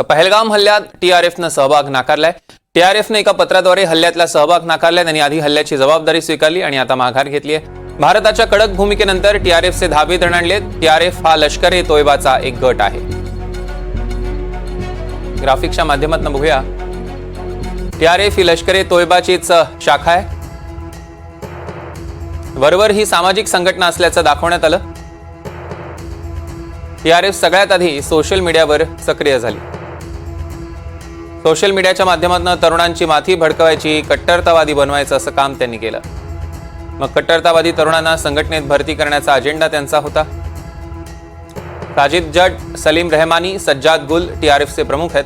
तर पहलगाम हल्ल्यात टीआरएफनं सहभाग नाकारलाय। टीआरएफने एका पत्राद्वारे हल्ल्यातला सहभाग नाकारलाय। त्यांनी आधी हल्ल्याची जबाबदारी स्वीकारली आणि आता माघार घेतली आहे। भारताच्या कडक भूमिकेनंतर टीआरएफचे धाबे दणाणले। टीआरएफ हा लष्कर-ए-तोयबाचा एक गट आहे। ग्राफिक्सच्या माध्यमातून बघूया, टीआरएफ ही लष्कर-ए-तोयबाचीच शाखा आहे। वरवर ही सामाजिक संघटना असल्याचं दाखवण्यात आलं। टीआरएफ सगळ्यात आधी सोशल मीडियावर सक्रिय झाली। सोशल मीडियाच्या माध्यमातून तरुणांची माथी भडकवायची, कट्टरतावादी बनवायचं असं काम त्यांनी केलं। मग कट्टरतावादी तरुणांना संघटनेत भरती करण्याचा अजेंडा त्यांचा होता। साजिद जट, सलीम रहमानी, सज्जाद गुल टीआरएफचे प्रमुख आहेत।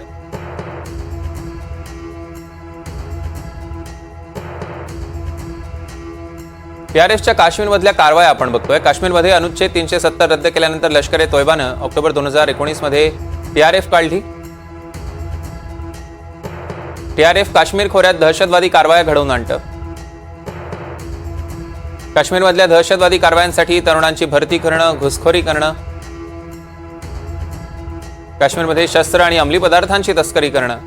टीआरएफच्या काश्मीरमधल्या कारवाया आपण बघतोय। काश्मीरमध्ये अनुच्छेद 370 रद्द केल्यानंतर लष्कर-ए-तोयबानं ऑक्टोबर 2019 मध्ये टीआरएफ काढली। टीआरएफ काश्मीर खोऱ्यात दहशतवादी कारवाया घडवून आणतं। काश्मीरमधल्या दहशतवादी कारवायांसाठी तरुणांची भरती करणं, घुसखोरी करणं, काश्मीरमध्ये शस्त्र आणि अंमली पदार्थांची तस्करी करणं।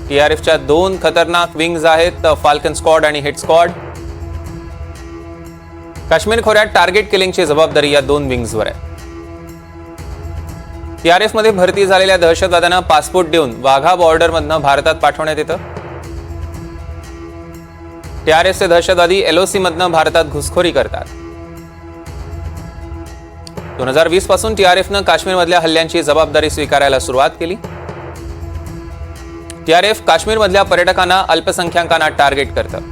टीआरएफच्या 2 खतरनाक विंग्ज आहेत, फाल्कन स्क्वॉड आणि हिट स्क्वॉड। काश्मीर खोऱ्यात टार्गेट किलिंगची जबाबदारी या 2 विंग्जवर आहे। टीआरएफ मध्ये भरती झालेल्या दहशतवाद्यांना पासपोर्ट देऊन वाघा बॉर्डरमधनं भारतात पाठवण्यात येतं। टीआरएफचे दहशतवादी एलओसी मधनं भारतात घुसखोरी करतात। 2020 पासून टीआरएफनं काश्मीरमधल्या हल्ल्यांची जबाबदारी स्वीकारायला सुरुवात केली। टीआरएफ काश्मीरमधल्या पर्यटकांना, अल्पसंख्याकांना टार्गेट करतं।